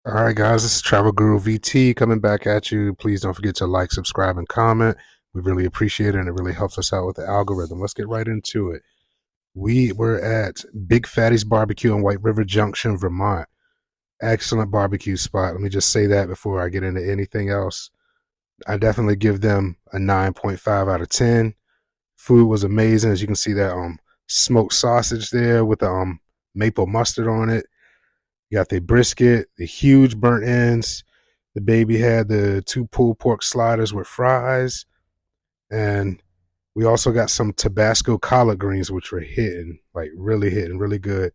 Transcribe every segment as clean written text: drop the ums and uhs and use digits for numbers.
All right, guys, this is Travel Guru VT coming back at you. Please don't forget to like, subscribe, and comment. We really appreciate it, and it really helps us out with the algorithm. Let's get right into it. We were at Big Fatty's Barbecue in White River Junction, Vermont. Excellent barbecue spot. Let me just say that before I get into anything else. I definitely give them a 9.5 out of 10. Food was amazing. As you can see that smoked sausage there with the maple mustard on it. You got the brisket, the huge burnt ends. The baby had the 2 pulled pork sliders with fries. And we also got some Tabasco collard greens, which were hitting, like really hitting, really good.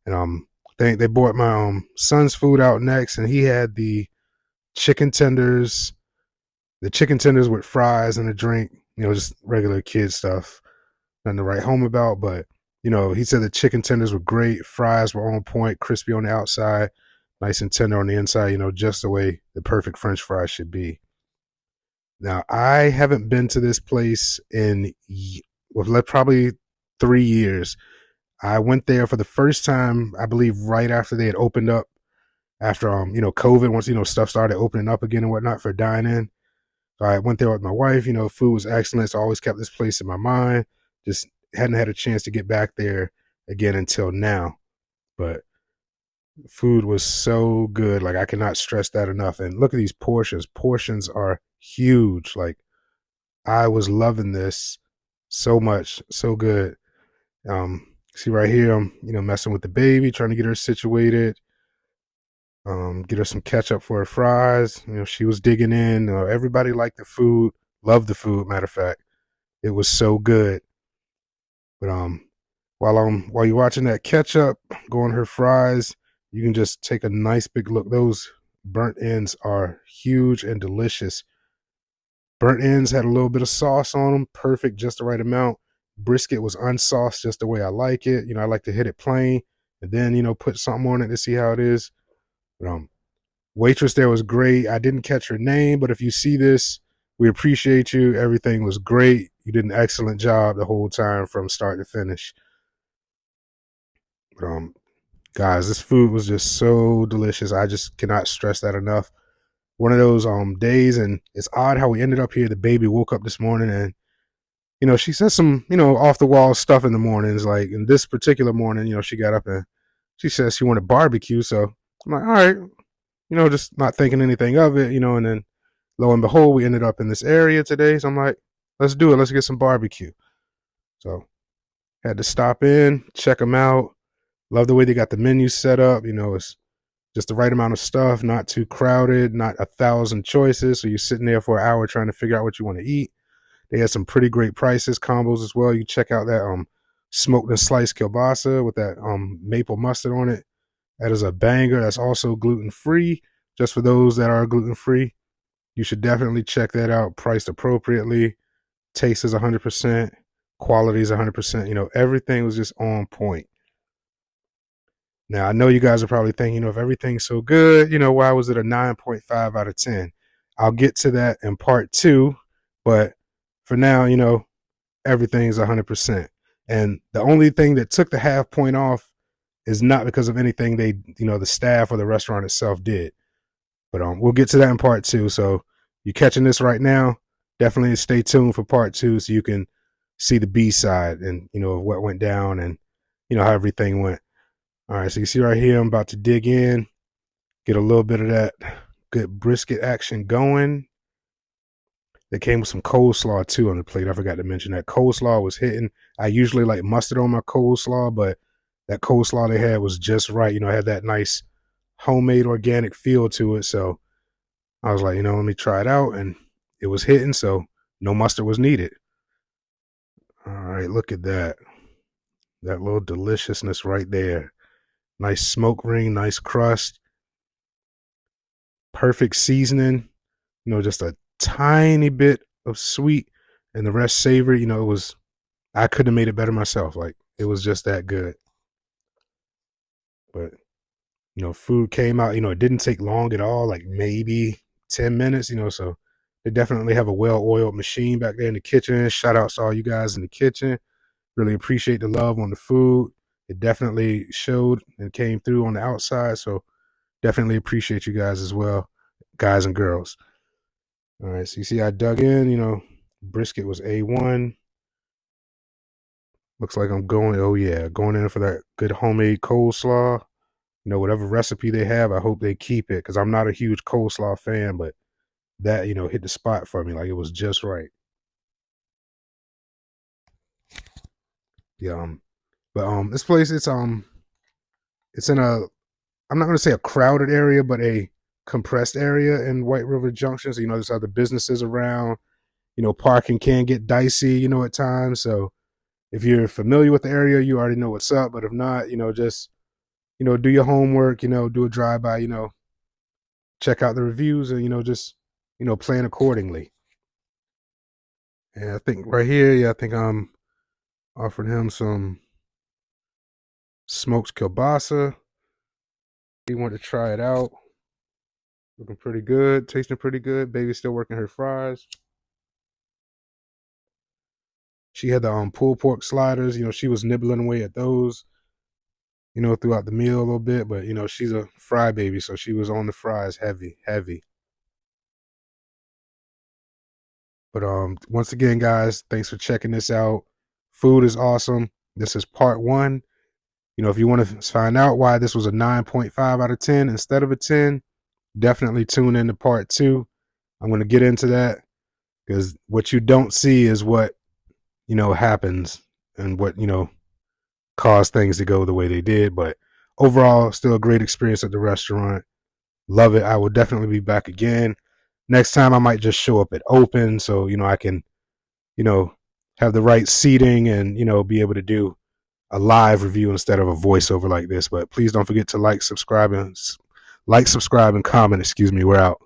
And they brought my son's food out next, and he had chicken tenders, the chicken tenders with fries and a drink, just regular kid stuff. Nothing to write home about, but he said the chicken tenders were great. Fries were on point, crispy on the outside, nice and tender on the inside, just the way the perfect French fries should be. Now, I haven't been to this place in probably 3 years. I went there for the first time, I believe, right after they had opened up, after COVID, once stuff started opening up again and whatnot for dine-in. So I went there with my wife. Food was excellent. So I always kept this place in my mind. Just hadn't had a chance to get back there again until now. But food was so good. Like, I cannot stress that enough. And look at these portions. Portions are huge. Like, I was loving this so much. So good. See right here, I'm, messing with the baby, trying to get her situated. Get her some ketchup for her fries. She was digging in. Everybody liked the food, loved the food. Matter of fact, it was so good. But while you're watching that ketchup go on her fries, you can just take a nice big look. Those burnt ends are huge and delicious. Burnt ends had a little bit of sauce on them, perfect, just the right amount. Brisket was unsauced, just the way I like it. I like to hit it plain and then put something on it to see how it is. But waitress there was great. I didn't catch her name, but if you see this, we appreciate you. Everything was great. You did an excellent job the whole time from start to finish. But guys, this food was just so delicious. I just cannot stress that enough. One of those days, and it's odd how we ended up here. The baby woke up this morning and she said some, off the wall stuff in the mornings. Like in this particular morning, she got up and she says she wanted barbecue. So I'm like, all right, just not thinking anything of it, and then lo and behold, we ended up in this area today. So I'm like, let's do it. Let's get some barbecue. So had to stop in, check them out. Love the way they got the menu set up. It's just the right amount of stuff, not too crowded, not 1,000 choices. So you're sitting there for an hour trying to figure out what you want to eat. They had some pretty great prices, combos as well. You check out that smoked and sliced kielbasa with that maple mustard on it. That is a banger. That's also gluten-free, just for those that are gluten-free. You should definitely check that out. Priced appropriately. Taste is 100%. Quality is 100%. Everything was just on point. Now, I know you guys are probably thinking, if everything's so good, why was it a 9.5 out of 10? I'll get to that in part 2, but for now, everything's 100%. And the only thing that took the half point off is not because of anything they, the staff or the restaurant itself did. But we'll get to that in part 2. So you're catching this right now, definitely stay tuned for part 2 so you can see the B side and, of what went down and, how everything went. All right, so you see right here, I'm about to dig in, get a little bit of that good brisket action going. They came with some coleslaw too on the plate. I forgot to mention that coleslaw was hitting. I usually like mustard on my coleslaw, but that coleslaw they had was just right. It had that nice homemade organic feel to it. So I was like, let me try it out. And it was hitting, so no mustard was needed. All right, look at that. That little deliciousness right there. Nice smoke ring, nice crust. Perfect seasoning. Just a tiny bit of sweet and the rest savory. I couldn't have made it better myself. Like, it was just that good. But food came out, it didn't take long at all, like maybe 10 minutes, so they definitely have a well-oiled machine back there in the kitchen. Shout out to all you guys in the kitchen. Really appreciate the love on the food. It definitely showed and came through on the outside. So Definitely appreciate you guys as well, guys and girls. All right, so you see I dug in, brisket was A1. Looks like I'm going, oh yeah, going in for that good homemade coleslaw. Whatever recipe they have, I hope they keep it because I'm not a huge coleslaw fan, but that, hit the spot for me. Like it was just right. Yeah. But this place, it's in a, I'm not gonna say a crowded area, but a compressed area in White River Junction. So, there's other businesses around. Parking can get dicey, at times. So if you're familiar with the area, you already know what's up. But if not, just, do your homework, do a drive by, check out the reviews and, just, plan accordingly. And I think right here, yeah, I think I'm offering him some smoked kielbasa. He wanted to try it out. Looking pretty good, tasting pretty good. Baby's still working her fries. She had the pulled pork sliders. She was nibbling away at those, throughout the meal a little bit. But she's a fry baby, so she was on the fries heavy, heavy. But once again, guys, thanks for checking this out. Food is awesome. This is part 1. If you want to find out why this was a 9.5 out of 10 instead of a 10, definitely tune in to part 2. I'm going to get into that because what you don't see is what, happens and what, caused things to go the way they did. But overall, still a great experience at the restaurant. Love it. I will definitely be back again. Next time I might just show up at open so, I can, have the right seating and, be able to do a live review instead of a voiceover like this. But please don't forget to like, subscribe, and comment. Excuse me. We're out.